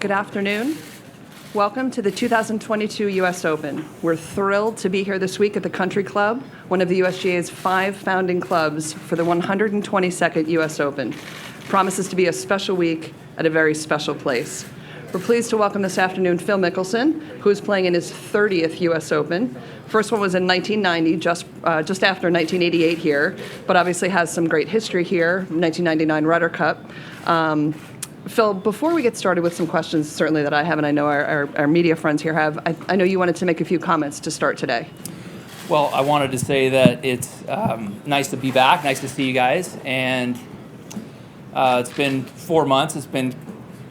Good afternoon. Welcome to the 2022 U.S. Open. We're thrilled to be here this week at the Country Club, one of the USGA's 5 founding clubs for the 122nd U.S. Open. Promises to be a special week at a very special place. We're pleased to welcome this afternoon Phil Mickelson, who is playing in his 30th U.S. Open. First one was in 1990, just after 1988 here, but obviously has some great history here, 1999 Ryder Cup. Phil, before we get started with some questions, certainly that I have, and I know our media friends here have, I know you wanted to make a few comments to start today. Well, I wanted to say that it's nice to be back, nice to see you guys, and it's been 4 months. It's been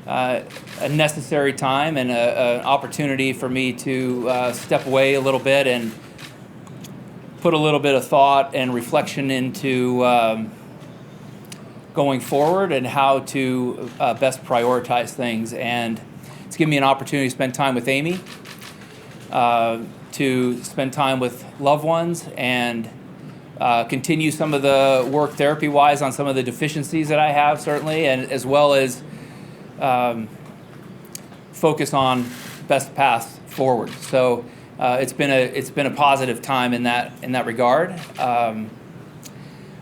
a necessary time and an opportunity for me to step away a little bit and put a little bit of thought and reflection into going forward and how to best prioritize things. And it's given me an opportunity to spend time with Amy, to spend time with loved ones, and continue some of the work therapy-wise on some of the deficiencies that I have, certainly, and as well as focus on best path forward. So it's been a positive time in that regard.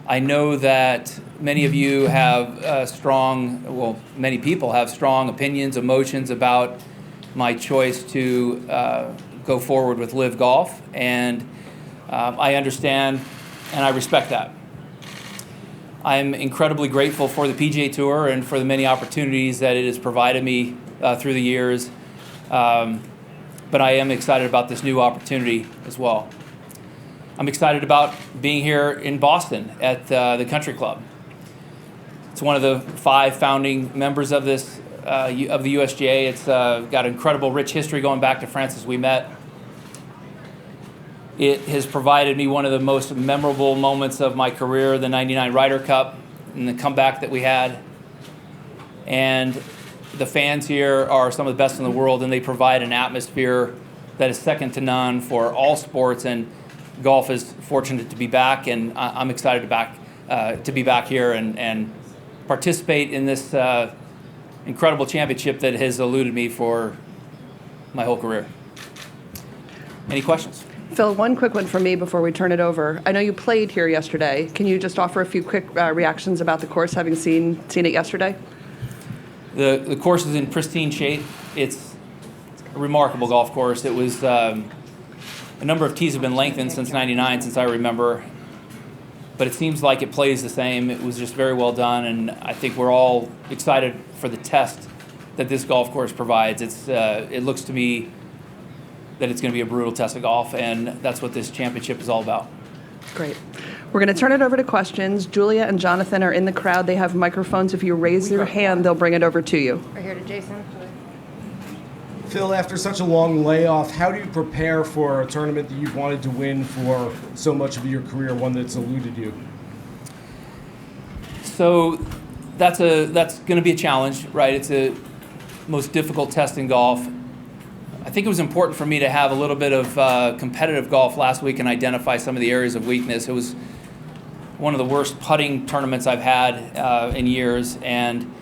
I know that many of you have many people have strong opinions, emotions about my choice to go forward with LIV Golf, and I understand and I respect that. I'm incredibly grateful for the PGA Tour and for the many opportunities that it has provided me through the years, but I am excited about this new opportunity as well. I'm excited about being here in Boston at the Country Club. It's one of the 5 founding members of this of the USGA. It's got incredible, rich history going back to Francis we met. It has provided me one of the most memorable moments of my career, the '99 Ryder Cup and the comeback that we had. And the fans here are some of the best in the world, and they provide an atmosphere that is second to none for all sports. And golf is fortunate to be back, and I'm excited to be back here and participate in this incredible championship that has eluded me for my whole career. Any questions? Phil, one quick one from me before we turn it over. I know you played here yesterday. Can you just offer a few quick reactions about the course, having seen it yesterday? The course is in pristine shape. It's a remarkable golf course. It was a number of tees have been lengthened since '99, since I remember, but it seems like it plays the same. It was just very well done, and I think we're all excited for the test that this golf course provides. It looks to me that it's going to be a brutal test of golf, and that's what this championship is all about. Great. We're going to turn it over to questions. Julia and Jonathan are in the crowd. They have microphones. If you raise your hand, they'll bring it over to you. Right here to Jason. Phil, after such a long layoff, how do you prepare for a tournament that you've wanted to win for so much of your career, one that's eluded you? So that's going to be a challenge, right? It's the most difficult test in golf. I think it was important for me to have a little bit of competitive golf last week and identify some of the areas of weakness. It was one of the worst putting tournaments I've had in years, and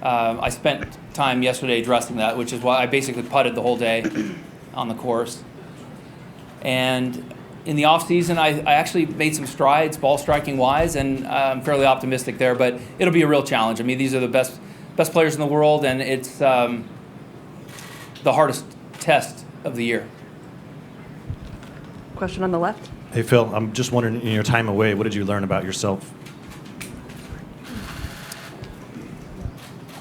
I spent time yesterday addressing that, which is why I basically putted the whole day on the course. And in the off season, I actually made some strides ball striking wise, and I'm fairly optimistic there, but it'll be a real challenge. I mean, these are the best players in the world, and it's the hardest test of the year. Question on the left. Hey, Phil, I'm just wondering, in your time away, what did you learn about yourself?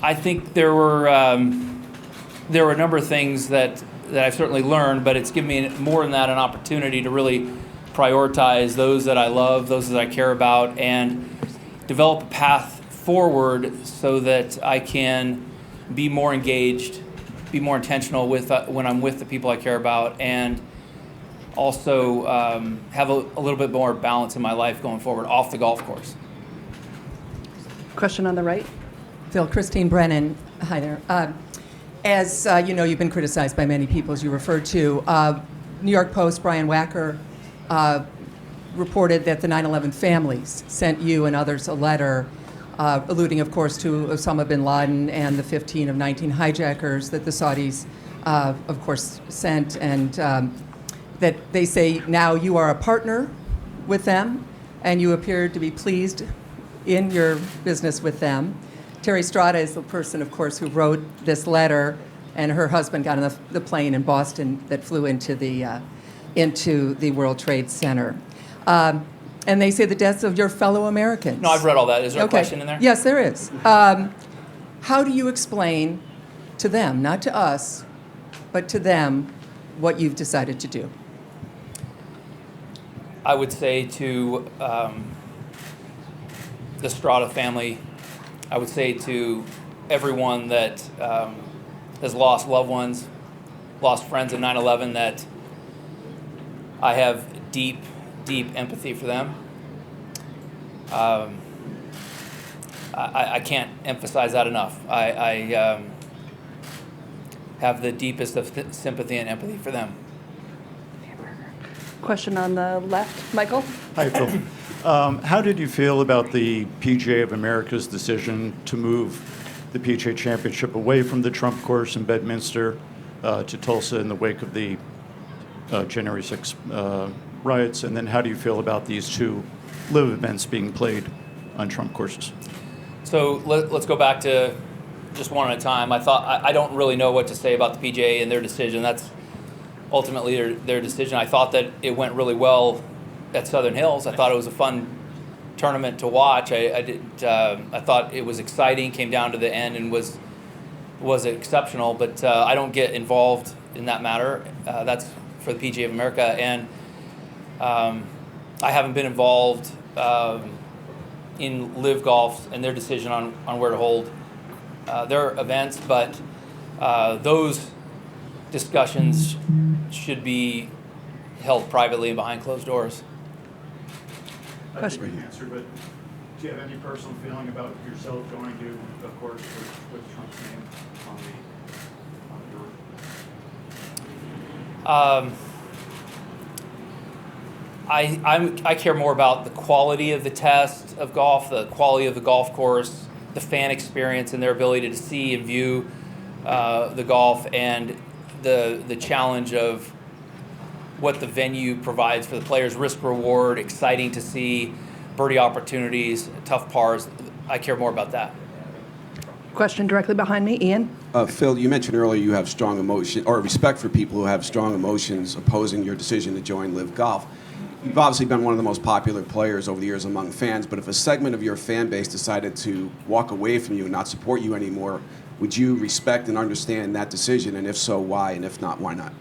I think there were a number of things that I've certainly learned, but it's given me more than that an opportunity to really prioritize those that I love, those that I care about, and develop a path forward so that I can be more engaged, be more intentional with when I'm with the people I care about, and also have a little bit more balance in my life going forward off the golf course. Question on the right. Phil, Christine Brennan. Hi there. As you know, you've been criticized by many people, as you referred to. New York Post, Brian Wacker, reported that the 9/11 families sent you and others a letter alluding, of course, to Osama bin Laden and the 15 of 19 hijackers that the Saudis, of course, sent, and that they say now you are a partner with them, and you appear to be pleased in your business with them. Terry Strada is the person, of course, who wrote this letter, and her husband got on the plane in Boston that flew into the World Trade Center. And they say the deaths of your fellow Americans. No, I've read all that. Is there a Okay. question in there? Yes, there is. How do you explain to them, not to us, but to them, what you've decided to do? I would say to the Strada family, I would say to everyone that has lost loved ones, lost friends in 9/11, that I have deep, deep empathy for them. I can't emphasize that enough. I have the deepest of sympathy and empathy for them. Question on the left, Michael? Hi, Phil. How did you feel about the PGA of America's decision to move the PGA Championship away from the Trump course in Bedminster to Tulsa in the wake of the January 6 riots? And then how do you feel about these two LIV events being played on Trump courses? So let's go back to just one at a time. I don't really know what to say about the PGA and their decision. That's ultimately their decision. I thought that it went really well at Southern Hills. I thought it was a fun tournament to watch. I thought it was exciting. Came down to the end and was exceptional. But I don't get involved in that matter. That's for the PGA of America, and I haven't been involved in LIV Golf and their decision on where to hold their events. But those discussions should be held privately and behind closed doors. I think you answered, but do you have any personal feeling about yourself going to a course with Trump's name on your? I care more about the quality of the test of golf, the quality of the golf course, the fan experience, and their ability to see and view the golf, and the challenge of what the venue provides for the players, risk reward, exciting to see, birdie opportunities, tough pars. I care more about that. Question directly behind me, Ian. Phil, you mentioned earlier you have strong emotion or respect for people who have strong emotions opposing your decision to join LIV Golf. You've obviously been one of the most popular players over the years among fans, but if a segment of your fan base decided to walk away from you and not support you anymore, would you respect and understand that decision? And if so, why? And if not, why not?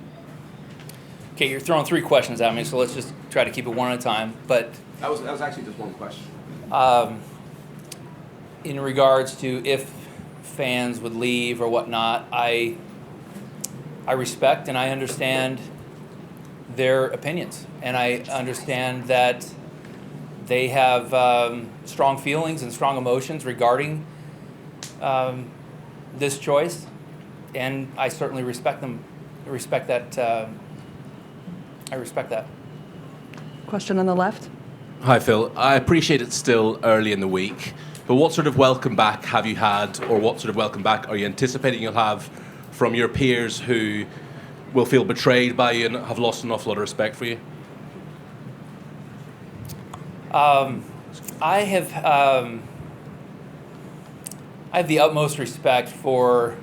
Okay, you're throwing three questions at me, so let's just try to keep it one at a time. But That was actually just one question. in regards to if fans would leave or whatnot, I respect and I understand their opinions, and I understand that they have strong feelings and strong emotions regarding this choice, and I certainly respect them. I respect that. Question on the left. Hi, Phil. I appreciate it's still early in the week, but what sort of welcome back have you had, or what sort of welcome back are you anticipating you'll have from your peers who will feel betrayed by you and have lost an awful lot of respect for you? I have the utmost respect for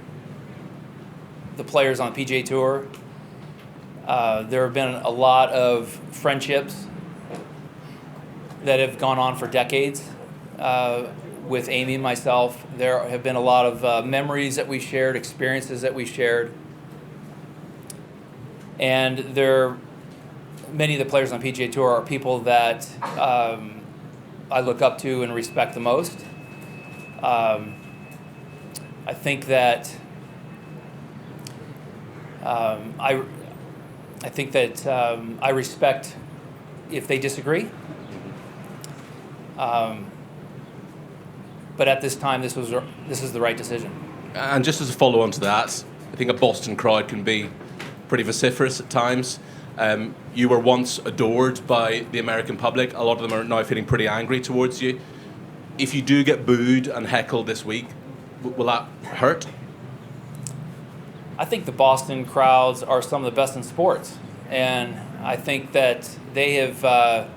the players on the PGA Tour. There have been a lot of friendships that have gone on for decades with Amy and myself. There have been a lot of memories that we shared, experiences that we shared. And many of the players on the PGA Tour are people that I look up to and respect the most. I think that I respect if they disagree. But at this time, this is the right decision. And just as a follow-on to that, I think a Boston crowd can be pretty vociferous at times. You were once adored by the American public. A lot of them are now feeling pretty angry towards you. if you do get booed and heckled this week, will that hurt? I think the Boston crowds are some of the best in sports, and I think that they have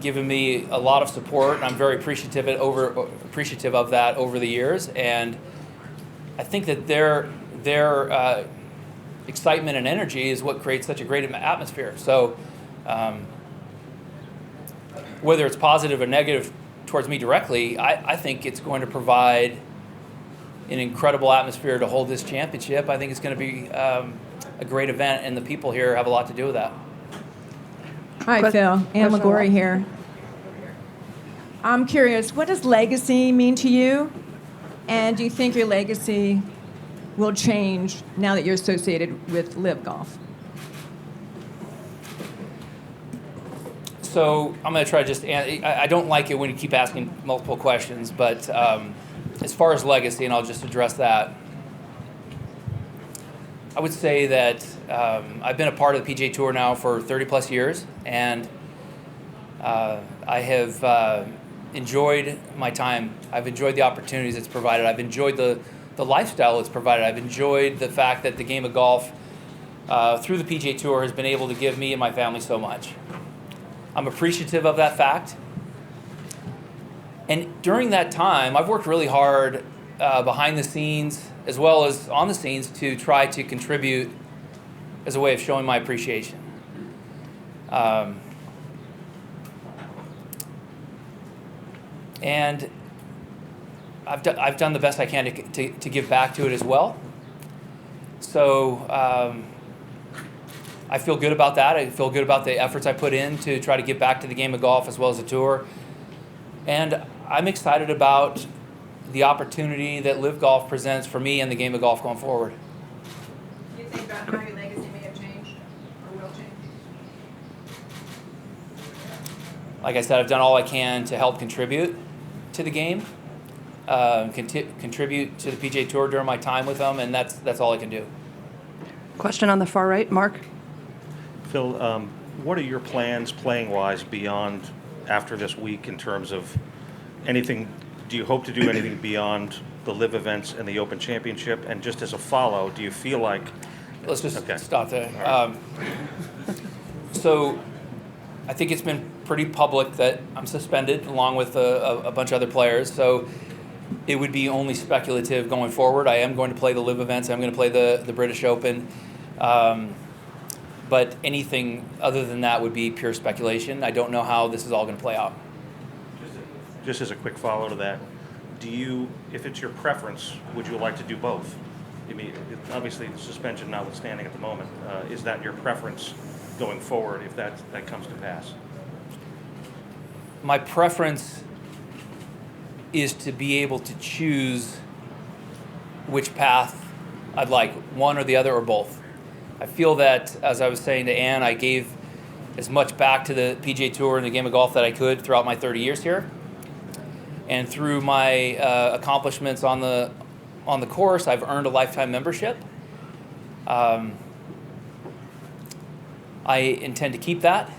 given me a lot of support, and I'm very appreciative of that over the years. And I think that their excitement and energy is what creates such a great atmosphere. So whether it's positive or negative towards me directly, I think it's going to provide an incredible atmosphere to hold this championship. I think it's going to be a great event, and the people here have a lot to do with that. Hi, Phil. Ann McGorry here. I'm curious, what does legacy mean to you? And do you think your legacy will change now that you're associated with LIV Golf? So I'm going to try to just, I don't like it when you keep asking multiple questions, but as far as legacy, and I'll just address that, I would say that I've been a part of the PGA Tour now for 30 plus years, and I have enjoyed my time. I've enjoyed the opportunities it's provided. I've enjoyed the lifestyle it's provided. I've enjoyed the fact that the game of golf through the PGA Tour has been able to give me and my family so much. I'm appreciative of that fact. And during that time, I've worked really hard behind the scenes as well as on the scenes to try to contribute as a way of showing my appreciation. And I've done the best I can to give back to it as well. So I feel good about that. I feel good about the efforts I put in to try to give back to the game of golf as well as the tour. And I'm excited about the opportunity that LIV Golf presents for me and the game of golf going forward. Do you think about how your legacy may have changed or will change? Like I said, I've done all I can to help contribute to the game, contribute to the PGA Tour during my time with them, and that's all I can do. Question on the far right, Mark. Phil, what are your plans playing-wise beyond after this week in terms of anything? Do you hope to do anything beyond the LIV events and the Open Championship? And just as a follow, do you feel like... Let's just Okay. stop there. So I think it's been pretty public that I'm suspended along with a bunch of other players. So it would be only speculative going forward. I am going to play the LIV events. I'm going to play the British Open. But anything other than that would be pure speculation. I don't know how this is all going to play out. Just as a quick follow to that, do you, if it's your preference, would you like to do both? I mean, obviously, the suspension notwithstanding at the moment, is that your preference going forward if that comes to pass? My preference is to be able to choose which path I'd like, one or the other or both. I feel that, as I was saying to Ann, I gave as much back to the PGA Tour and the game of golf that I could throughout my 30 years here. And through my accomplishments on the course, I've earned a lifetime membership. I intend to keep that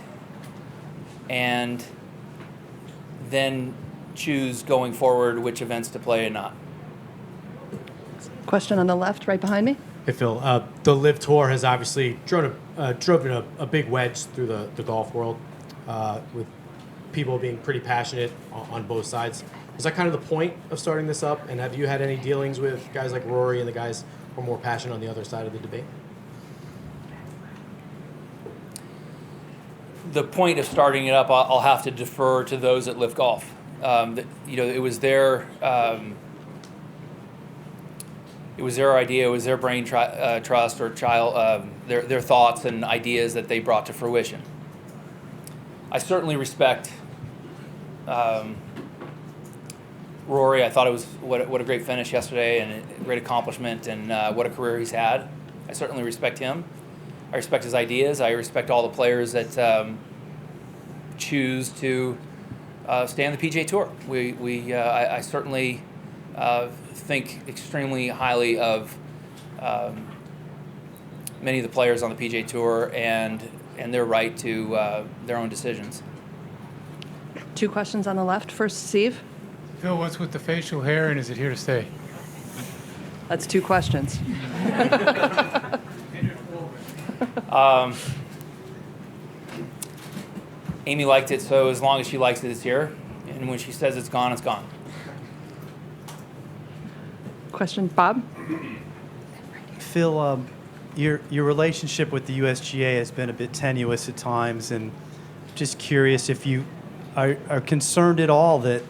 and then choose going forward which events to play and not. Question on the left, right behind me. Hey, Phil. The LIV Tour has obviously driven a big wedge through the golf world with people being pretty passionate on both sides. Is that kind of the point of starting this up? And have you had any dealings with guys like Rory and the guys who are more passionate on the other side of the debate? The point of starting it up, I'll have to defer to those at LIV Golf. It was their idea, it was their brain trust or their thoughts and ideas that they brought to fruition. I certainly respect Rory. I thought it was what a great finish yesterday and a great accomplishment and what a career he's had. I certainly respect him. I respect his ideas. I respect all the players that choose to stay on the PGA Tour. I certainly think extremely highly of many of the players on the PGA Tour and their right to their own decisions. Two questions on the left. First, Steve. Phil, what's with the facial hair and is it here to stay? That's two questions. Amy liked it, so as long as she likes it, it's here. And when she says it's gone, it's gone. Question, Bob. Phil, your relationship with the USGA has been a bit tenuous at times, and just curious if you are concerned at all that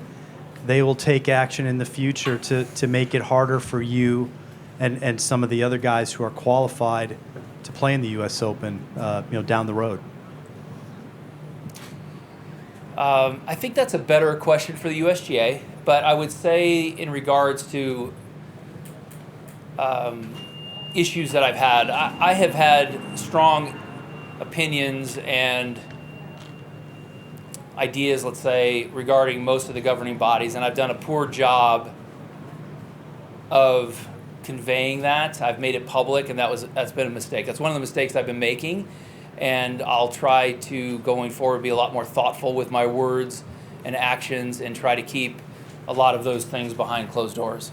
they will take action in the future to make it harder for you and some of the other guys who are qualified to play in the U.S. Open, down the road. I think that's a better question for the USGA, but I would say in regards to issues that I've had, I have had strong opinions and ideas, let's say, regarding most of the governing bodies, and I've done a poor job of conveying that. I've made it public, and that's been a mistake. That's one of the mistakes I've been making, and I'll try to, going forward, be a lot more thoughtful with my words and actions and try to keep a lot of those things behind closed doors.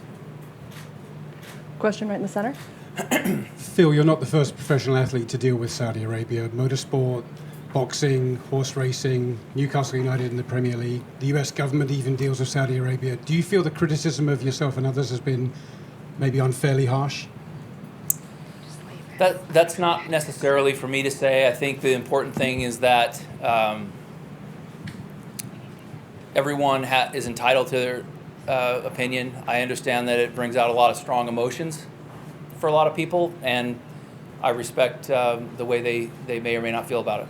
Question right in the center. Phil, you're not the first professional athlete to deal with Saudi Arabia. Motorsport, boxing, horse racing, Newcastle United in the Premier League. The US government even deals with Saudi Arabia. Do you feel the criticism of yourself and others has been maybe unfairly harsh? That's not necessarily for me to say. I think the important thing is that everyone is entitled to their opinion. I understand that it brings out a lot of strong emotions for a lot of people, and I respect the way they may or may not feel about it.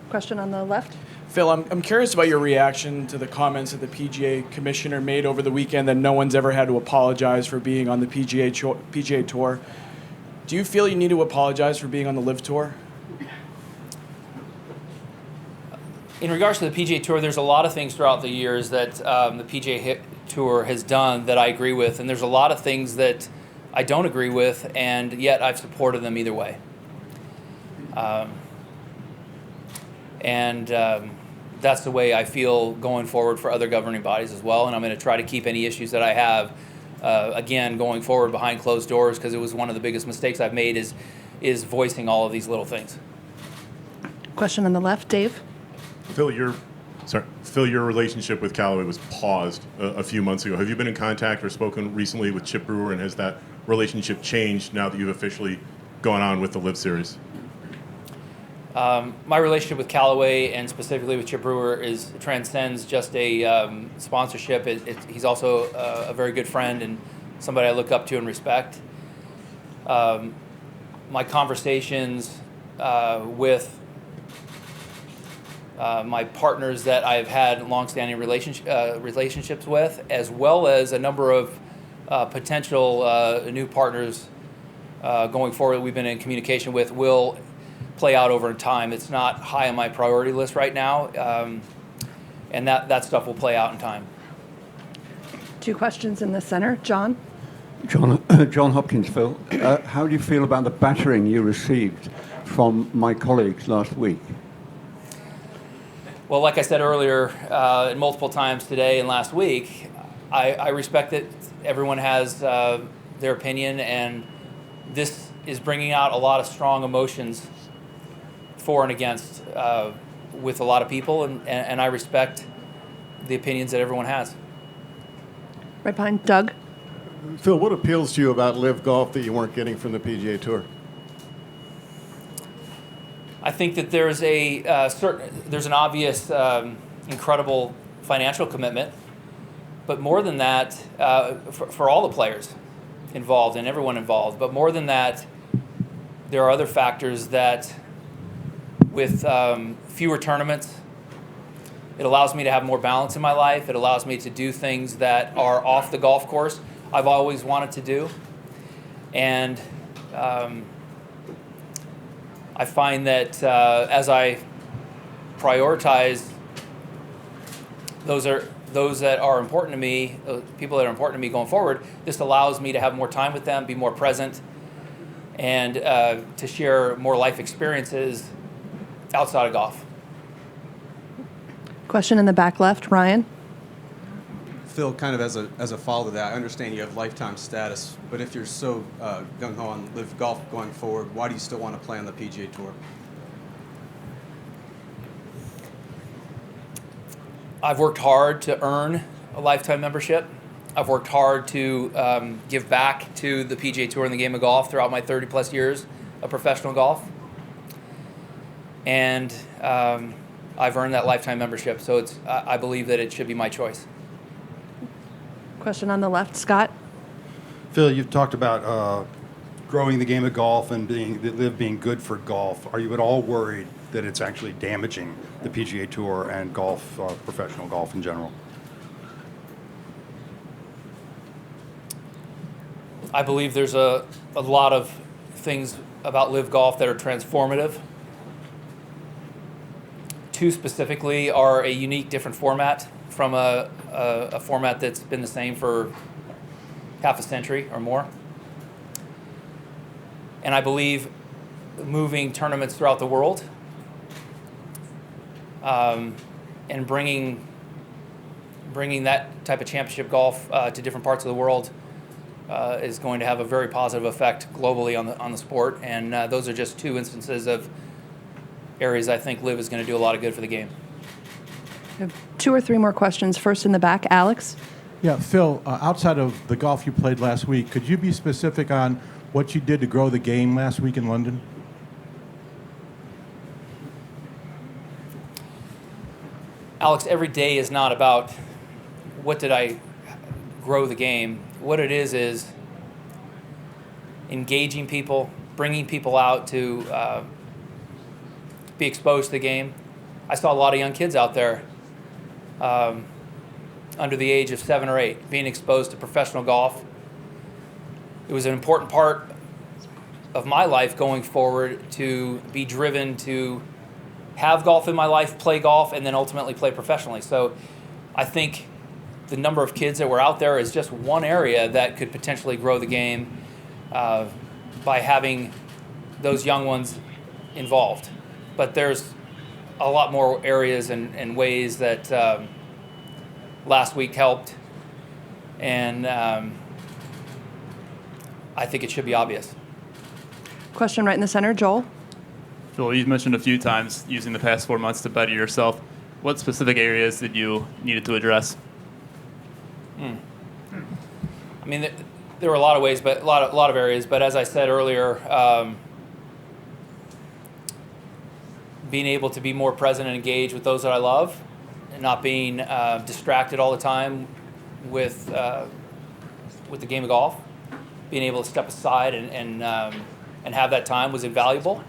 Question on the left. Phil, I'm curious about your reaction to the comments that the PGA commissioner made over the weekend that no one's ever had to apologize for being on the PGA Tour. Do you feel you need to apologize for being on the LIV Tour? In regards to the PGA Tour, there's a lot of things throughout the years that the PGA Tour has done that I agree with, and there's a lot of things that I don't agree with, and yet I've supported them either way. That's the way I feel going forward for other governing bodies as well, and I'm going to try to keep any issues that I have, again, going forward behind closed doors, because it was one of the biggest mistakes I've made is voicing all of these little things. Question on the left, Dave. Phil, your relationship with Callaway was paused a few months ago. Have you been in contact or spoken recently with Chip Brewer, and has that relationship changed now that you've officially gone on with the LIV Series? My relationship with Callaway and specifically with Chip Brewer transcends just a sponsorship. He's also a very good friend and somebody I look up to and respect. My conversations with my partners that I've had longstanding relationships with, as well as a number of potential new partners going forward that we've been in communication with, will play out over time. It's not high on my priority list right now, and that stuff will play out in time. Two questions in the center. John? John Hopkins, Phil. How do you feel about the battering you received from my colleagues last week? Well, like I said earlier, and multiple times today and last week, I respect that everyone has their opinion, and this is bringing out a lot of strong emotions for and against with a lot of people, and I respect the opinions that everyone has. Right behind Doug. Phil, what appeals to you about LIV Golf that you weren't getting from the PGA Tour? I think that there's there's an obvious, incredible financial commitment, but more than that, for all the players involved and everyone involved, but more than that, there are other factors that, with fewer tournaments, it allows me to have more balance in my life. It allows me to do things that are off the golf course I've always wanted to do, and I find that as I prioritize those that are important to me, people that are important to me going forward, this allows me to have more time with them, be more present, and to share more life experiences outside of golf. Question in the back left, Ryan. Phil, kind of as a follow to that, I understand you have lifetime status, but if you're so gung-ho on LIV Golf going forward, why do you still want to play on the PGA Tour? I've worked hard to earn a lifetime membership. I've worked hard to give back to the PGA Tour and the game of golf throughout my 30-plus years of professional golf. And I've earned that lifetime membership, so I believe that it should be my choice. Question on the left, Scott. Phil, you've talked about growing the game of golf and LIV being good for golf. Are you at all worried that it's actually damaging the PGA Tour and golf, professional golf in general? I believe there's a lot of things about LIV Golf that are transformative. Two specifically are a unique, different format from a format that's been the same for half a century or more. And I believe moving tournaments throughout the world and bringing that type of championship golf to different parts of the world is going to have a very positive effect globally on the sport. And those are just two instances of areas I think LIV is going to do a lot of good for the game. We have 2 or 3 more questions. First in the back, Alex. Yeah, Phil, outside of the golf you played last week, could you be specific on what you did to grow the game last week in London? Alex, every day is not about what did I grow the game. What it is engaging people, bringing people out to be exposed to the game. I saw a lot of young kids out there under the age of 7 or 8 being exposed to professional golf. It was an important part of my life going forward to be driven to have golf in my life, play golf, and then ultimately play professionally. So I think the number of kids that were out there is just one area that could potentially grow the game by having those young ones involved. But there's a lot more areas and ways that last week helped, and I think it should be obvious. Question right in the center, Joel. Phil, you've mentioned a few times using the past 4 months to better yourself. What specific areas did you needed to address? I mean, there were a lot of ways, but a lot of areas. But as I said earlier, being able to be more present and engaged with those that I love, and not being distracted all the time with the game of golf, being able to step aside and have that time was invaluable.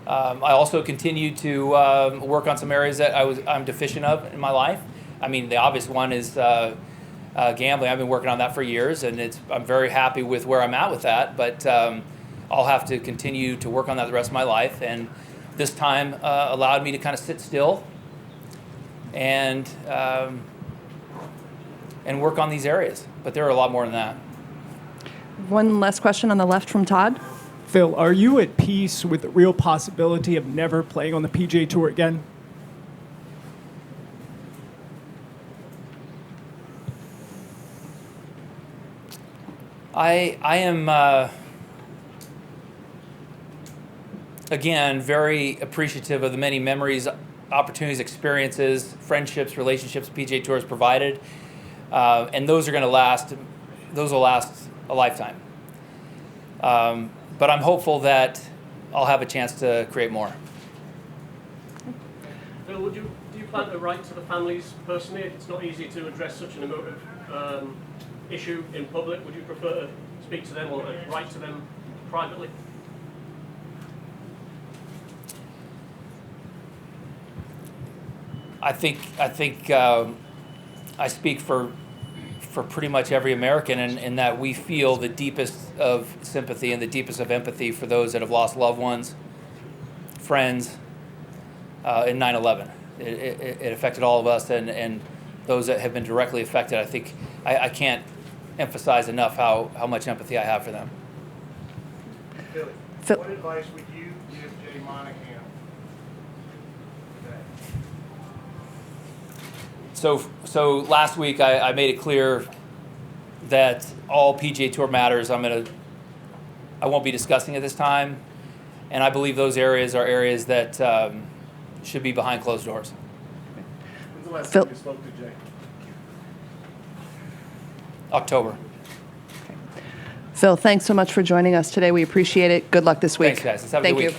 I also continue to work on some areas that I'm deficient of in my life. I mean, the obvious one is gambling. I've been working on that for years, and I'm very happy with where I'm at with that. But I'll have to continue to work on that the rest of my life. And this time allowed me to kind of sit still and work on these areas. But there are a lot more than that. One last question on the left from Todd. Phil, are you at peace with the real possibility of never playing on the PGA Tour again? I am, again, very appreciative of the many memories, opportunities, experiences, friendships, relationships PGA Tour has provided. And those are going to last, those will last a lifetime. But I'm hopeful that I'll have a chance to create more. Phil, do you plan to write to the families personally? It's not easy to address such an emotive issue in public. Would you prefer to speak to them or write to them privately? I think I speak for pretty much every American in that we feel the deepest of sympathy and the deepest of empathy for those that have lost loved ones, friends, in 9/11. It affected all of us and those that have been directly affected. I think I can't emphasize enough how much empathy I have for them. Phil, what advice would you give Jay Monahan today? So last week I made it clear that all PGA Tour matters I won't be discussing at this time, and I believe those areas are areas that should be behind closed doors. When's the last Phil- time you spoke to Jay? October. Phil, thanks so much for joining us today. We appreciate it. Good luck this week. Thanks, guys. Let's have a Thank good you. week.